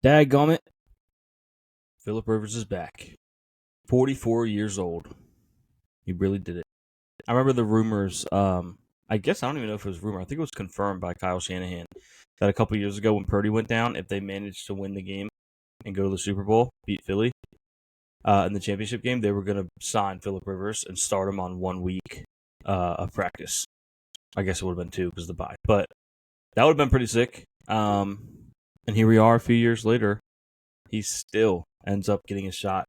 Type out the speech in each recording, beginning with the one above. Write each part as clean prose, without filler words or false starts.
Dadgummit. Phillip Rivers is back. 44 years old. He really did it. I remember the rumors. I guess I don't even know if it was rumor. I think it was confirmed by Kyle Shanahan that a couple years ago when Purdy went down, if they managed to win the game and go to the Super Bowl, beat Philly in the championship game, they were going to sign Phillip Rivers and start him on 1 week of practice. I guess it would have been 2 because of the bye. But that would have been pretty sick. And here we are a few years later. He still ends up getting a shot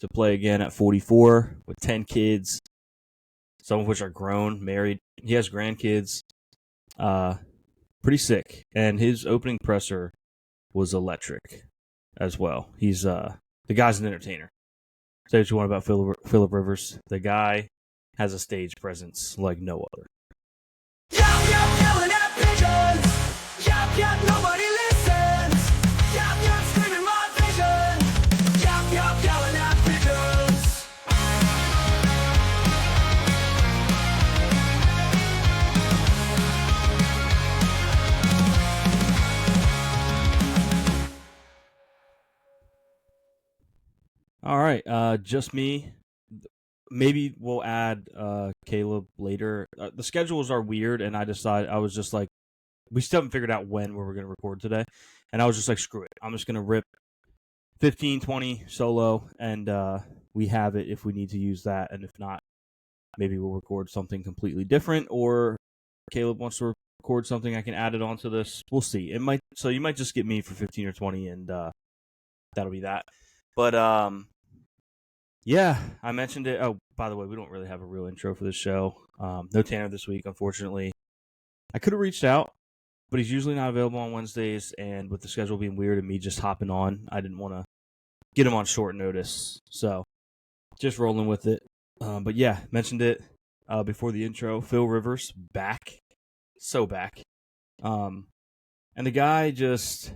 to play again at 44 with 10 kids, some of which are grown, married. He has grandkids. Pretty sick. And his opening presser was electric as well. He's the guy's an entertainer. Say what you want about Phillip Rivers. The guy has a stage presence like no other. Yap, yap, yelling at pigeons. Yap, yap, nobody listens. Yap, yap, screaming my vision. Yap, yap, yelling at pigeons. All right, just me. Maybe we'll add Caleb later. The schedules are weird, and I was just like, we still haven't figured out when we were going to record today. And I was just like, screw it. I'm just going to rip 15, 20 solo, and we have it if we need to use that. And if not, maybe we'll record something completely different, or Caleb wants to record something, I can add it onto this. We'll see. So you might just get me for 15 or 20, and that'll be that. But yeah, I mentioned it. Oh, by the way, we don't really have a real intro for this show. No Tanner this week, unfortunately. I could have reached out, but he's usually not available on Wednesdays, and with the schedule being weird and me just hopping on, I didn't want to get him on short notice. So just rolling with it. But yeah, mentioned it before the intro. Phil Rivers, back. So back. And the guy just...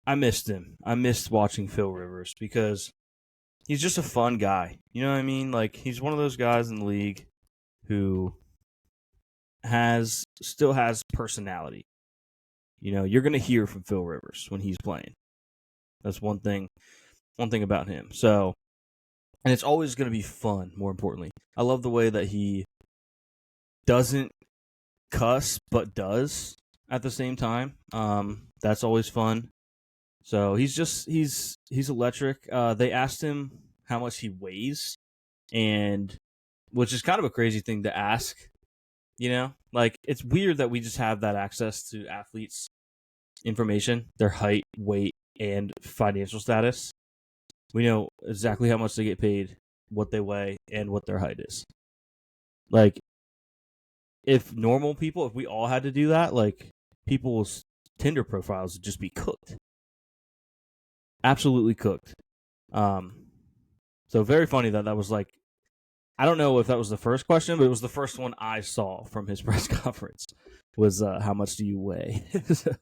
I missed him. I missed watching Phil Rivers because he's just a fun guy. You know what I mean? Like, he's one of those guys in the league who still has personality. You know, you're going to hear from Phil Rivers when he's playing. That's one thing about him. So, and it's always going to be fun, more importantly. I love the way that he doesn't cuss, but does at the same time. That's always fun. So he's electric. They asked him how much he weighs, and which is kind of a crazy thing to ask. You know, like, it's weird that we just have that access to athletes' information, their height, weight, and financial status. We know exactly how much they get paid, what they weigh, and what their height is. Like, if normal people, if we all had to do that, like, people's Tinder profiles would just be cooked. Absolutely cooked. So very funny that was like, I don't know if that was the first question, but it was the first one I saw from his press conference was how much do you weigh? So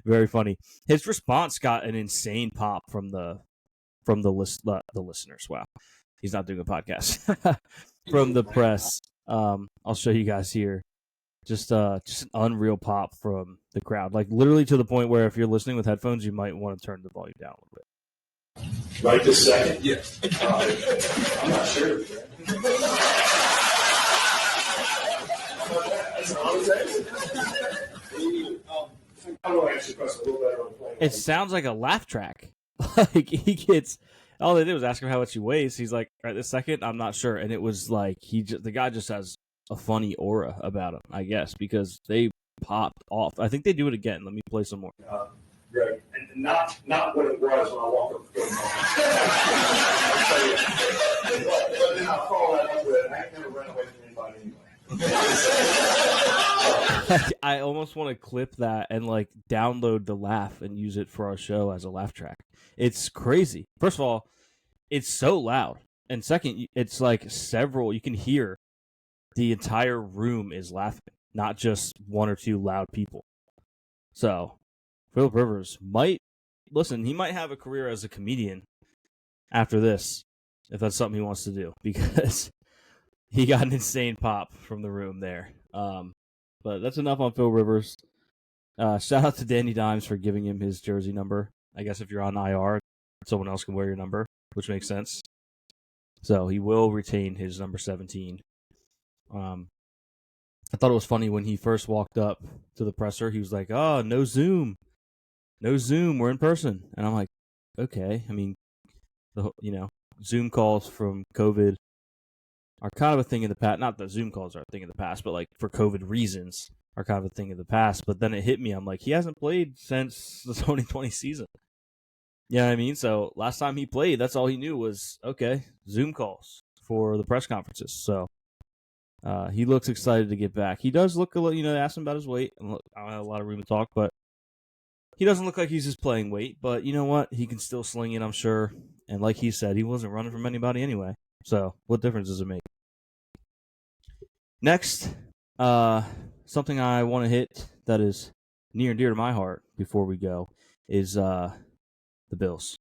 very funny. His response got an insane pop from the listeners. Wow, he's not doing a podcast. From the press. I'll show you guys here. Just an unreal pop from the crowd, like literally to the point where if you're listening with headphones, you might want to turn the volume down a little bit. Right this second? Yes. I'm not sure. That's all I'm saying. I'm going to answer the question a little better on the plane. It sounds like a laugh track. Like, he gets, all they did was ask him how much he weighs. He's like, right this second, I'm not sure. And it was like, the guy just has a funny aura about him, I guess, because they popped off. I think they do it again. Let me play some more. Right. And not what it was when I walked up the door. But then I'll follow that up with, I ain't never run away from anybody anyway. I almost want to clip that and like download the laugh and use it for our show as a laugh track. It's crazy. First of all, it's so loud. And second, it's like you can hear the entire room is laughing, not just one or two loud people. So, Phillip Rivers he might have a career as a comedian after this, if that's something he wants to do, because he got an insane pop from the room there. But that's enough on Phil Rivers. Shout out to Danny Dimes for giving him his jersey number. I guess if you're on IR, someone else can wear your number, which makes sense. So he will retain his number 17. I thought it was funny when he first walked up to the presser. He was like, "Oh, no Zoom, we're in person." And I'm like, "Okay." I mean, Zoom calls from COVID are kind of a thing in the past. Not that Zoom calls are a thing in the past, but like for COVID reasons are kind of a thing in the past. But then it hit me. I'm like, he hasn't played since the 2020 season. You know what I mean? So last time he played, that's all he knew was, okay, Zoom calls for the press conferences. So he looks excited to get back. He does look a little, they asked him about his weight. I don't have a lot of room to talk, but he doesn't look like he's just playing weight. But you know what? He can still sling it, I'm sure. And like he said, he wasn't running from anybody anyway. So what difference does it make? Next, something I want to hit that is near and dear to my heart before we go is the Bills.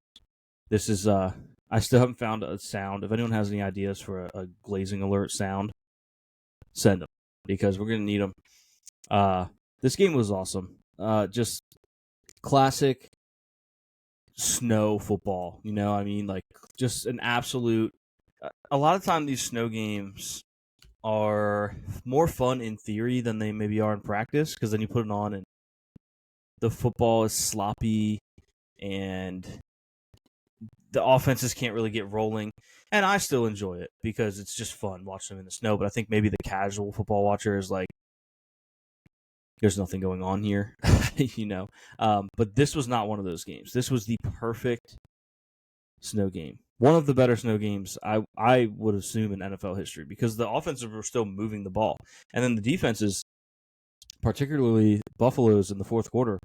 This is I still haven't found a sound. If anyone has any ideas for a glazing alert sound, send them because we're gonna need them. This game was awesome. Just classic snow football. Like just an absolute. A lot of time these snow games are more fun in theory than they maybe are in practice because then you put it on and the football is sloppy and the offenses can't really get rolling. And I still enjoy it because it's just fun watching them in the snow. But I think maybe the casual football watcher is like, there's nothing going on here, But this was not one of those games. This was the perfect snow game. One of the better snow games I would assume in NFL history because the offenses were still moving the ball. And then the defenses, particularly Buffalo's in the fourth quarter,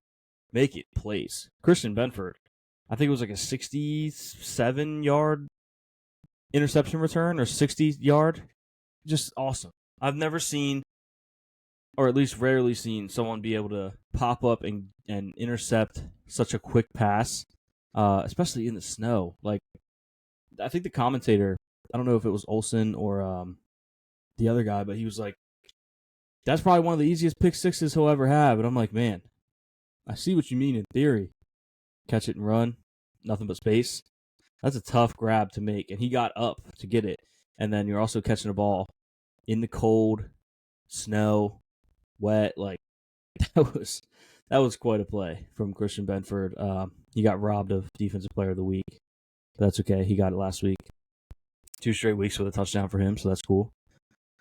make it plays. Christian Benford, I think it was like a 67-yard interception return or 60-yard. Just awesome. I've never seen, or at least rarely seen, someone be able to pop up and intercept such a quick pass, especially in the snow. Like, I think the commentator, I don't know if it was Olsen or the other guy, but he was like, that's probably one of the easiest pick sixes he'll ever have. And I'm like, man, I see what you mean in theory. Catch it and run, nothing but space. That's a tough grab to make. And he got up to get it. And then you're also catching a ball in the cold, snow, wet. Like, that was quite a play from Christian Benford. He got robbed of Defensive Player of the Week. But that's okay. He got it last week. 2 straight weeks with a touchdown for him, so that's cool.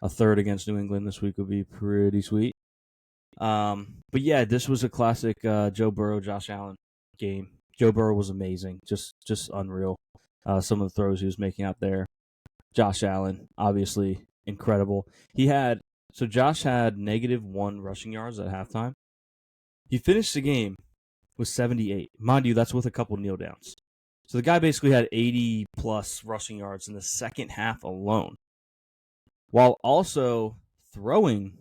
A third against New England this week would be pretty sweet. But yeah, this was a classic Joe Burrow, Josh Allen game. Joe Burrow was amazing, just unreal. Some of the throws he was making out there. Josh Allen, obviously incredible. Josh had -1 rushing yards at halftime. He finished the game with 78. Mind you, that's with a couple kneel downs. So the guy basically had 80-plus rushing yards in the second half alone, while also throwing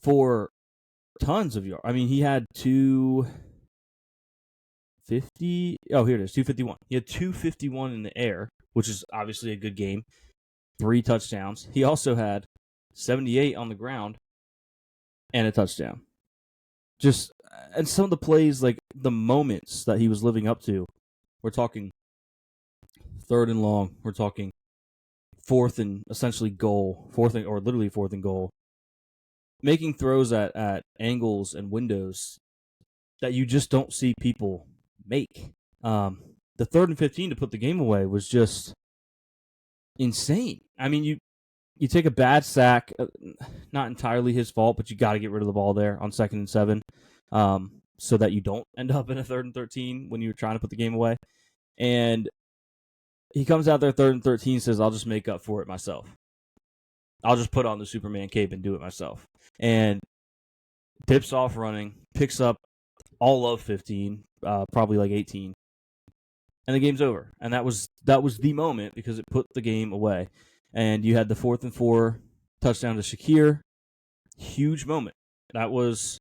for tons of yards. I mean, he had 250. Oh, here it is, 251. He had 251 in the air, which is obviously a good game. 3 touchdowns. He also had 78 on the ground and a touchdown. And some of the plays, like the moments that he was living up to, we're talking 3rd and long. We're talking 4th and essentially goal, literally 4th and goal. Making throws at angles and windows that you just don't see people make. The 3rd and 15 to put the game away was just insane. I mean, you take a bad sack, not entirely his fault, but you got to get rid of the ball there on 2nd and 7. So that you don't end up in a 3rd and 13 when you're trying to put the game away. And he comes out there 3rd and 13, says, I'll just make up for it myself. I'll just put on the Superman cape and do it myself. And dips off running, picks up all of 15, probably like 18. And the game's over. And that was the moment because it put the game away. And you had the 4th and 4 touchdown to Shakir. Huge moment. That was...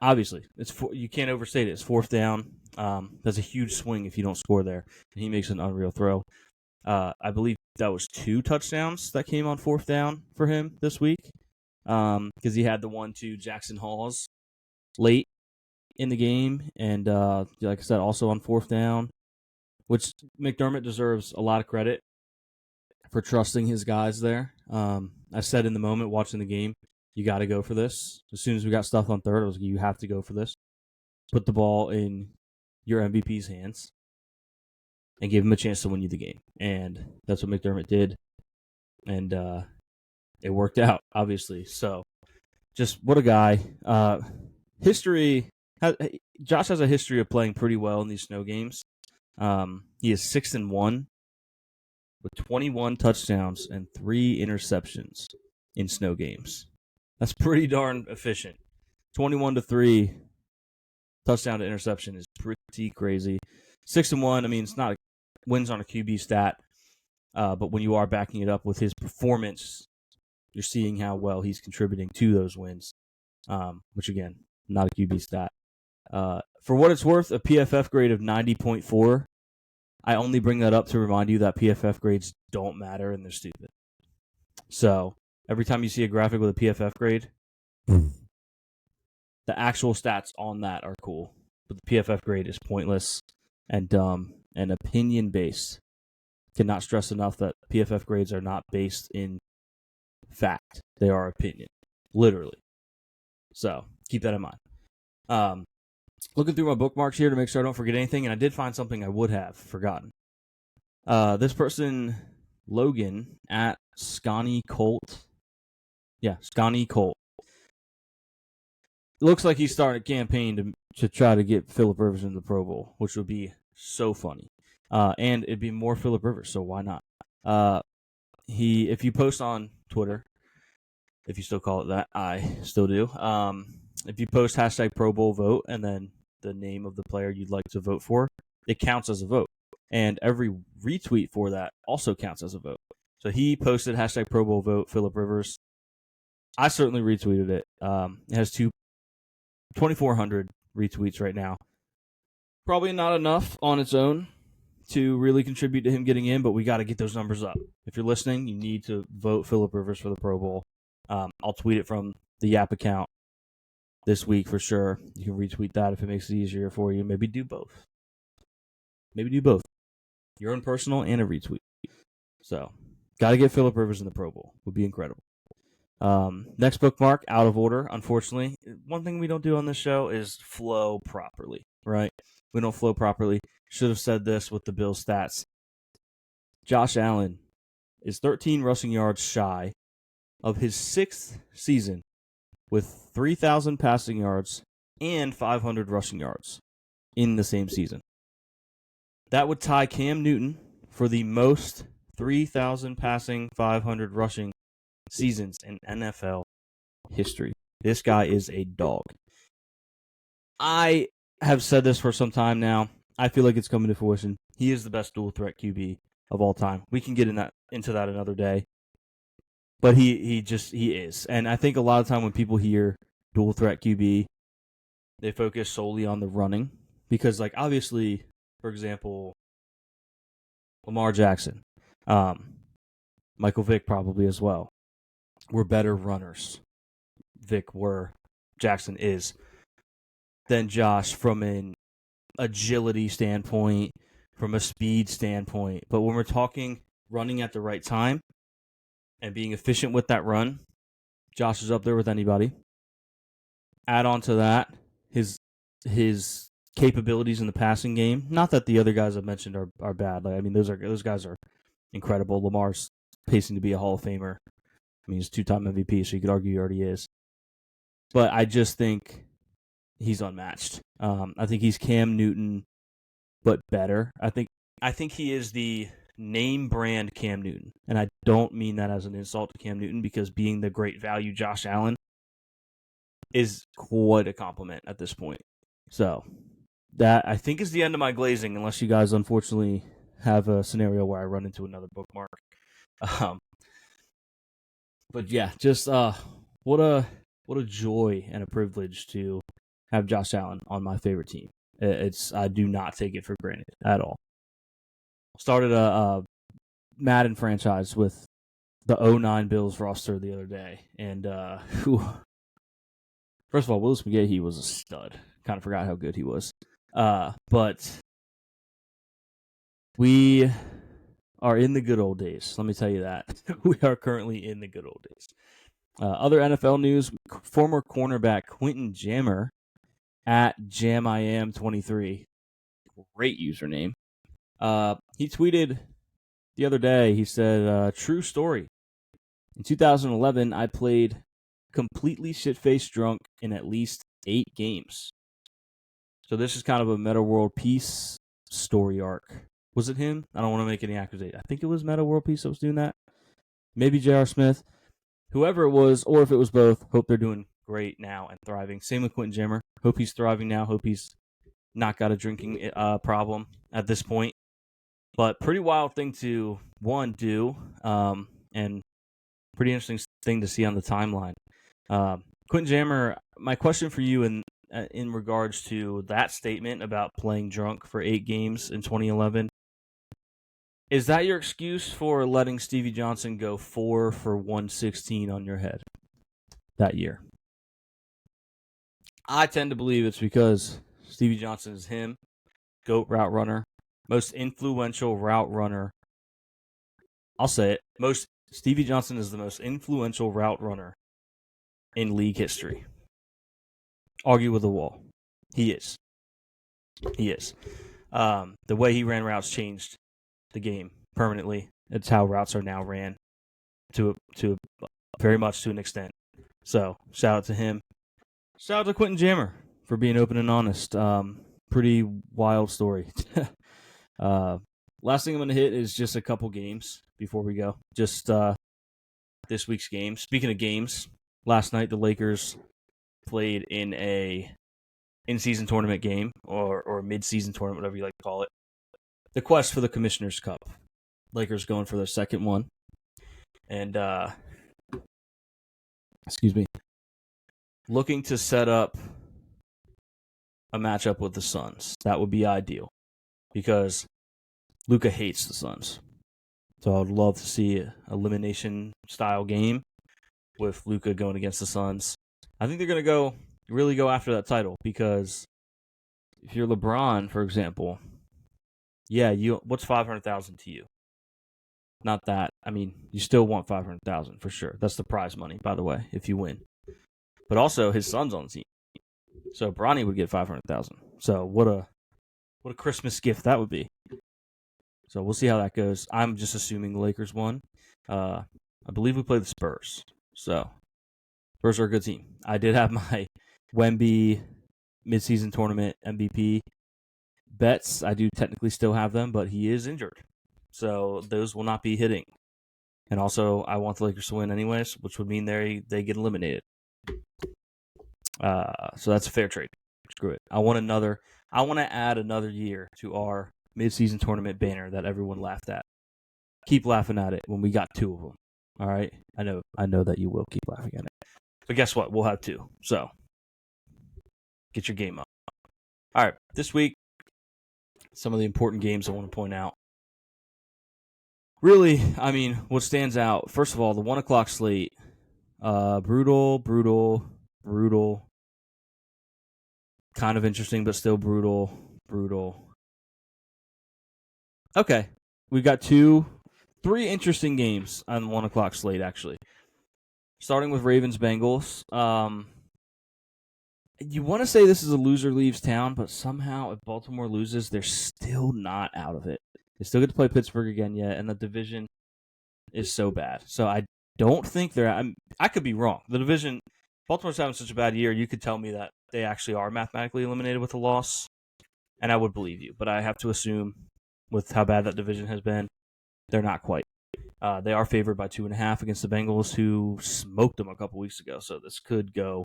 obviously, you can't overstate it. It's 4th down. That's a huge swing if you don't score there. And he makes an unreal throw. I believe that was 2 touchdowns that came on 4th down for him this week. because he had the 1-2 Jackson Hawes late in the game, and like I said, also on 4th down, which McDermott deserves a lot of credit for trusting his guys there. I said in the moment watching the game, you got to go for this. As soon as we got stuffed on 3rd, I was like, you have to go for this. Put the ball in your MVP's hands and give him a chance to win you the game. And that's what McDermott did. And it worked out, obviously. So just what a guy. Josh has a history of playing pretty well in these snow games. He is 6-1 with 21 touchdowns and 3 interceptions in snow games. That's pretty darn efficient. 21-3 touchdown to interception is pretty crazy. 6-1, I mean, it's not wins on a QB stat, but when you are backing it up with his performance, you're seeing how well he's contributing to those wins, which, again, not a QB stat. For what it's worth, a PFF grade of 90.4. I only bring that up to remind you that PFF grades don't matter and they're stupid. So every time you see a graphic with a PFF grade, the actual stats on that are cool. But the PFF grade is pointless and dumb and opinion-based. Cannot stress enough that PFF grades are not based in fact. They are opinion. Literally. So keep that in mind. Looking through my bookmarks here to make sure I don't forget anything, and I did find something I would have forgotten. This person, Logan, at Scotty Colt. Yeah, Scotty Colt. Looks like he's starting a campaign to try to get Phillip Rivers into the Pro Bowl, which would be so funny. And it'd be more Phillip Rivers, so why not? If you post on Twitter, if you still call it that, I still do. If you post hashtag Pro Bowl vote and then the name of the player you'd like to vote for, it counts as a vote. And every retweet for that also counts as a vote. So he posted hashtag Pro Bowl vote Phillip Rivers. I certainly retweeted it. It has 2,400 retweets right now. Probably not enough on its own to really contribute to him getting in, but we got to get those numbers up. If you're listening, you need to vote Phillip Rivers for the Pro Bowl. I'll tweet it from the Yap account this week for sure. You can retweet that if it makes it easier for you. Maybe do both. Your own personal and a retweet. So, got to get Phillip Rivers in the Pro Bowl. Would be incredible. Next bookmark, out of order, unfortunately. One thing we don't do on this show is flow properly, right? We don't flow properly. Should have said this with the Bills stats. Josh Allen is 13 rushing yards shy of his 6th season with 3,000 passing yards and 500 rushing yards in the same season. That would tie Cam Newton for the most 3,000 passing, 500 rushing seasons in NFL history. This guy is a dog. I have said this for some time now. I feel like it's coming to fruition. He is the best dual threat QB of all time. We can get into that another day. But he is. And I think a lot of time when people hear dual threat QB, they focus solely on the running. Because, like, obviously, for example, Lamar Jackson, Michael Vick probably as well, were better runners. Jackson is, than Josh from an agility standpoint, from a speed standpoint. But when we're talking running at the right time and being efficient with that run, Josh is up there with anybody. Add on to that his capabilities in the passing game. Not that the other guys I've mentioned are bad. Like, I mean, those guys are incredible. Lamar's pacing to be a Hall of Famer. I mean, he's 2-time MVP, so you could argue he already is. But I just think he's unmatched. I think he's Cam Newton, but better. I think he is the name brand Cam Newton. And I don't mean that as an insult to Cam Newton, because being the great value Josh Allen is quite a compliment at this point. So that, I think, is the end of my glazing, unless you guys unfortunately have a scenario where I run into another bookmark. But yeah, just what a joy and a privilege to have Josh Allen on my favorite team. I do not take it for granted at all. Started a Madden franchise with the 09 Bills roster the other day, and first of all, Willis McGahee was a stud. Kind of forgot how good he was. But we are in the good old days. Let me tell you that. We are currently in the good old days. Other NFL news, former cornerback Quentin Jammer at JamIam23, great username. He tweeted the other day, he said, true story. In 2011, I played completely shit-faced drunk in at least 8 games. So this is kind of a Meta World Peace story arc. Was it him? I don't want to make any accusation. I think it was Meta World Peace that was doing that. Maybe J.R. Smith. Whoever it was, or if it was both, hope they're doing great now and thriving. Same with Quentin Jammer. Hope he's thriving now. Hope he's not got a drinking problem at this point. But pretty wild thing to, do, and pretty interesting thing to see on the timeline. Quentin Jammer, my question for you in regards to that statement about playing drunk for 8 games in 2011, is that your excuse for letting Stevie Johnson go 4 for 116 on your head that year? I tend to believe it's because Stevie Johnson is him, GOAT route runner, most influential route runner. I'll say it. Stevie Johnson is the most influential route runner in league history. Argue with the wall. He is. The way he ran routes changed the game permanently. It's how routes are now ran to very much to an extent. So shout out to him. Shout out to Quentin Jammer for being open and honest. Pretty wild story. Last thing I'm going to hit is just a couple games before we go. Just this week's game. Speaking of games, last night the Lakers played in a in-season tournament game or mid-season tournament, whatever you like to call it. The quest for the Commissioner's Cup. Lakers going for their second one. And, looking to set up a matchup with the Suns. That would be ideal because Luka hates the Suns. So I would love to see an elimination-style game with Luka going against the Suns. I think they're going to really go after that title because if you're LeBron, for example, what's 500,000 to you? Not that. I mean, you still want 500,000 for sure. That's the prize money, by the way, if you win. But also, his son's on the team, so Bronny would get 500,000. So what a Christmas gift that would be. So we'll see how that goes. I'm just assuming the Lakers won. I believe we play the Spurs. So Spurs are a good team. I did have my Wemby midseason tournament MVP bets. I do technically still have them, but he is injured. So those will not be hitting. And also, I want the Lakers to win anyways, which would mean they get eliminated. So that's a fair trade. Screw it. I want to add another year to our midseason tournament banner that everyone laughed at. Keep laughing at it when we got 2 of them. All right? I know that you will keep laughing at it. But guess what? We'll have 2. So get your game up. All right. This week, some of the important games I want to point out. Really, I mean, what stands out, first of all, the 1 o'clock slate, brutal, kind of interesting, but still brutal. Okay, we've got 3 interesting games on the 1 o'clock slate, actually. Starting with Ravens-Bengals. You want to say this is a loser leaves town, but somehow if Baltimore loses, they're still not out of it. They still get to play Pittsburgh again yet, and the division is so bad. So I don't think I could be wrong. The division, Baltimore's having such a bad year, you could tell me that they actually are mathematically eliminated with a loss, and I would believe you. But I have to assume, with how bad that division has been, they're not quite. They are favored by 2.5 against the Bengals, who smoked them a couple weeks ago. So this could go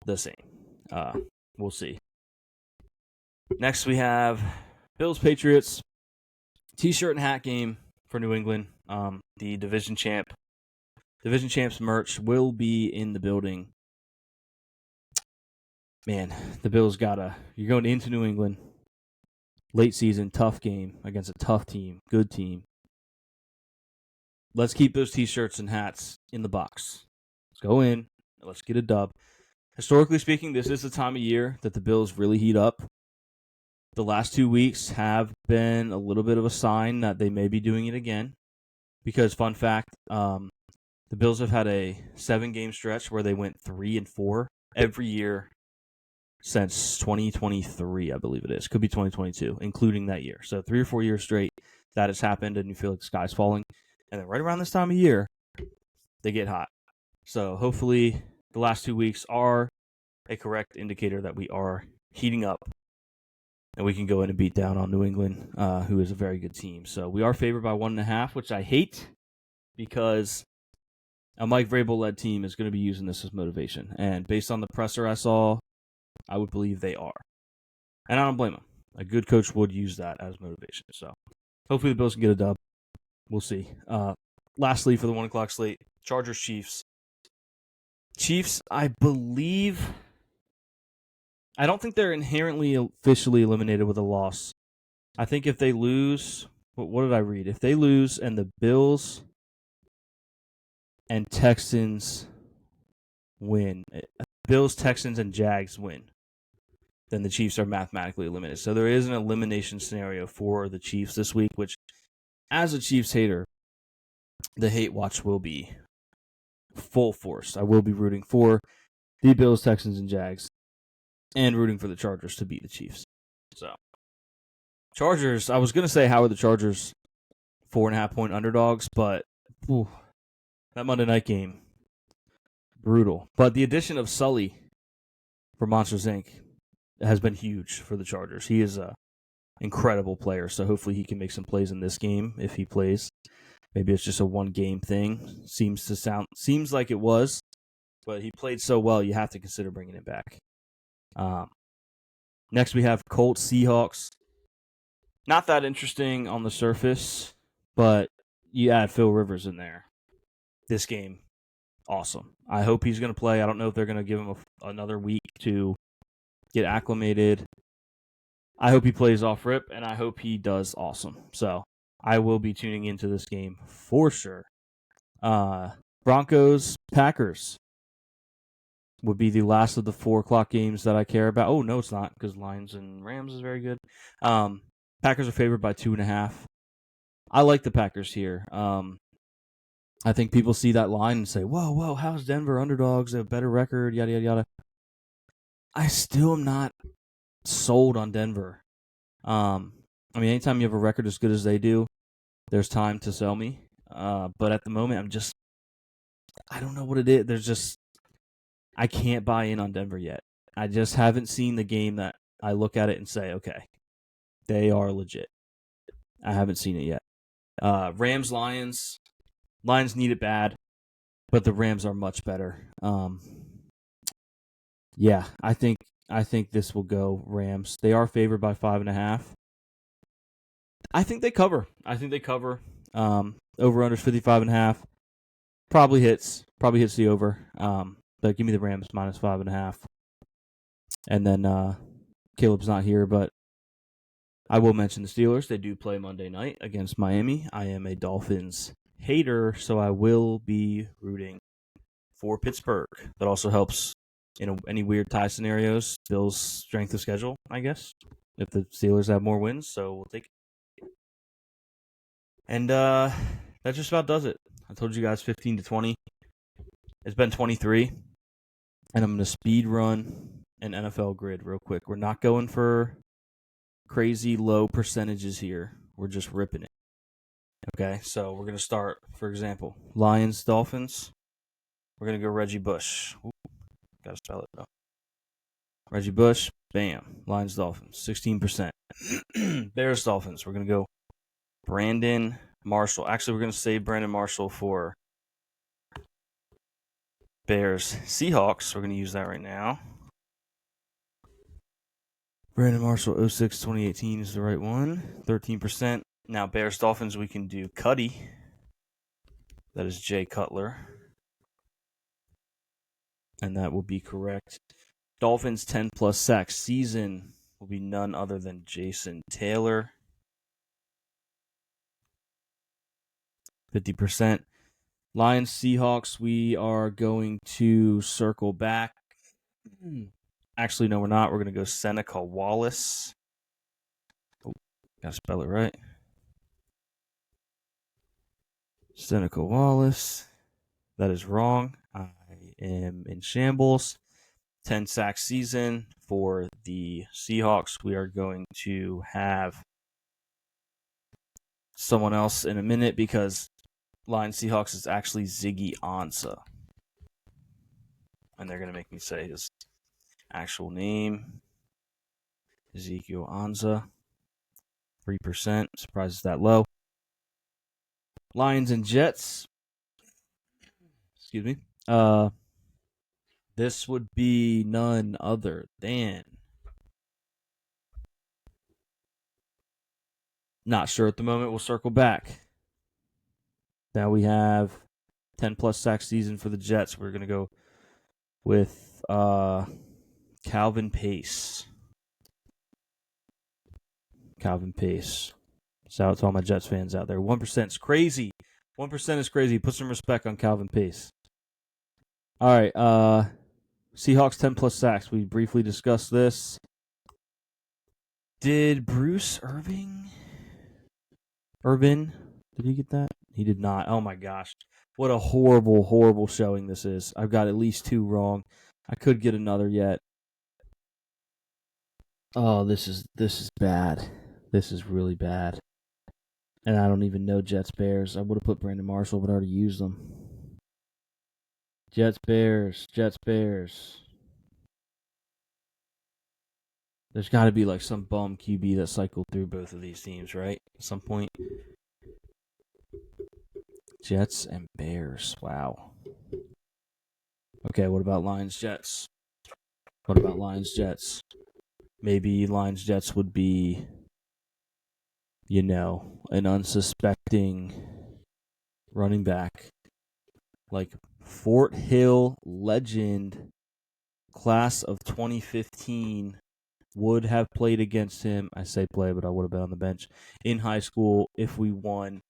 the same. We'll see. Next, we have Bills-Patriots. T-shirt and hat game for New England. The division champs merch will be in the building. Man, the Bills you're going into New England. Late season, tough game against a tough team, good team. let's keep those T-shirts and hats in the box. Let's go in. Let's get a dub. Historically speaking, this is the time of year that the Bills really heat up. The last 2 weeks have been a little bit of a sign that they may be doing it again. Because, fun fact, the Bills have had a 7-game stretch where they went 3-4 every year since 2023, I believe it is. Could be 2022, including that year. So 3 or 4 years straight that has happened, and you feel like the sky's falling. And then right around this time of year, they get hot. So hopefully the last 2 weeks are a correct indicator that we are heating up, and we can go in and beat down on New England, who is a very good team. So we are favored by 1.5, which I hate because a Mike Vrabel-led team is going to be using this as motivation. And based on the presser I saw, I would believe they are. And I don't blame them. A good coach would use that as motivation. So hopefully the Bills can get a dub. We'll see. Lastly, for the 1 o'clock slate, Chargers-Chiefs. Chiefs, I believe... I don't think they're inherently officially eliminated with a loss. I think if they lose... What did I read? If they lose and the Bills and Texans win... Bills, Texans, and Jags win, then the Chiefs are mathematically eliminated. So there is an elimination scenario for the Chiefs this week, which, as a Chiefs hater, the hate watch will be full force. I will be rooting for the Bills, Texans, and Jags, and rooting for the Chargers to beat the Chiefs. So, Chargers, I was going to say, how are the Chargers 4.5-point underdogs, but that Monday night game, brutal. But the addition of Sully for Monsters, Inc. has been huge for the Chargers. He is an incredible player, so hopefully he can make some plays in this game if he plays. Maybe it's just a one-game thing. Seems like it was, but he played so well, you have to consider bringing it back. Next, we have Colts, Seahawks. Not that interesting on the surface, but you add Phil Rivers in there. This game, awesome. I hope he's going to play. I don't know if they're going to give him another week to get acclimated. I hope he plays off rip, and I hope he does awesome. So I will be tuning into this game for sure. Broncos, Packers would be the last of the 4 o'clock games that I care about. Oh, no, it's not, because Lions and Rams is very good. Packers are favored by 2.5. I like the Packers here. I think people see that line and say, whoa, how's Denver underdogs? They have a better record, yada, yada, yada. I still am not sold on Denver. Anytime you have a record as good as they do, there's time to sell me. But at the moment, I don't know what it is. I can't buy in on Denver yet. I just haven't seen the game that I look at it and say, okay, they are legit. I haven't seen it yet. Rams, Lions. Lions need it bad, but the Rams are much better. Yeah, I think this will go Rams. They are favored by 5.5. I think they cover. Over under 55.5. Probably hits the over. But give me the Rams minus 5.5. And then Caleb's not here, but I will mention the Steelers. They do play Monday night against Miami. I am a Dolphins hater, so I will be rooting for Pittsburgh. That also helps in any weird tie scenarios. Bills' strength of schedule, I guess, if the Steelers have more wins. So we'll take it. And that just about does it. I told you guys 15 to 20. It's been 23. And I'm going to speed run an NFL grid real quick. We're not going for crazy low percentages here. We're just ripping it. Okay, so we're going to start, for example, Lions, Dolphins. We're going to go Reggie Bush. Got to spell it, though. Reggie Bush, bam. Lions, Dolphins, 16%. Bears, Dolphins. We're going to go Brandon Marshall. Actually, we're going to save Brandon Marshall for Bears, Seahawks. We're going to use that right now. Brandon Marshall, 06-2018 is the right one. 13%. Now, Bears, Dolphins, we can do Cuddy. That is Jay Cutler. And that will be correct. Dolphins, 10+ sacks season will be none other than Jason Taylor. 50%. Lions, Seahawks, we are going to circle back. Actually, no, we're not. We're going to go Seneca Wallace. Oh, gotta spell it right. Seneca Wallace. That is wrong. I am in shambles. 10-sack season for the Seahawks. We are going to have someone else in a minute because Lions Seahawks is actually Ziggy Ansah. And they're going to make me say his actual name. Ezekiel Ansah. 3%. Surprised it's that low. Lions and Jets. Excuse me. This would be none other than. Not sure at the moment. We'll circle back. Now we have 10-plus sack season for the Jets. We're going to go with Calvin Pace. Calvin Pace. Shout out to all my Jets fans out there. 1% is crazy. 1% is crazy. Put some respect on Calvin Pace. All right. Seahawks 10-plus sacks. We briefly discussed this. Did Bruce Irvin, did he get that? He did not. Oh, my gosh. What a horrible, horrible showing this is. I've got at least 2 wrong. I could get another yet. Oh, this is bad. This is really bad. And I don't even know Jets Bears. I would have put Brandon Marshall, but I already used them. Jets Bears. There's got to be like some bum QB that cycled through both of these teams, right? At some point. Jets and Bears. Wow. Okay, what about Lions Jets? Maybe Lions Jets would be, an unsuspecting running back. Like Fort Hill legend, class of 2015, would have played against him. I say play, but I would have been on the bench in high school if we won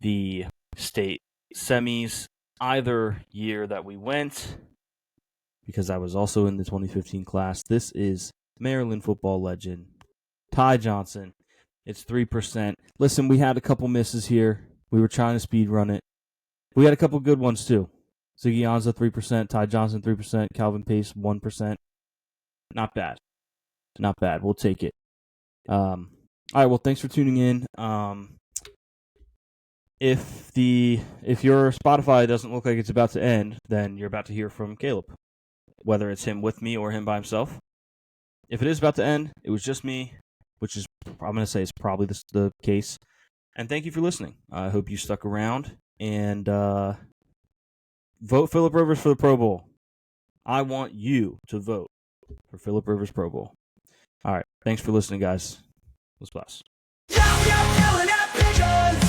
the state semis either year that we went, because I was also in the 2015 class. This is Maryland football legend, Ty Johnson. It's 3%. Listen, we had a couple misses here. We were trying to speed run it. We had a couple good ones too. Ziggy Ansah 3%, Ty Johnson 3%, Calvin Pace 1%. Not bad. We'll take it. All right. Well, thanks for tuning in. If your Spotify doesn't look like it's about to end, then you're about to hear from Caleb, whether it's him with me or him by himself. If it is about to end, it was just me, which is, I'm going to say, is probably the case. And thank you for listening. I hope you stuck around and vote Phillip Rivers for the Pro Bowl. I want you to vote for Phillip Rivers Pro Bowl. All right. Thanks for listening, guys. Let's bless. Yelling at pigeons.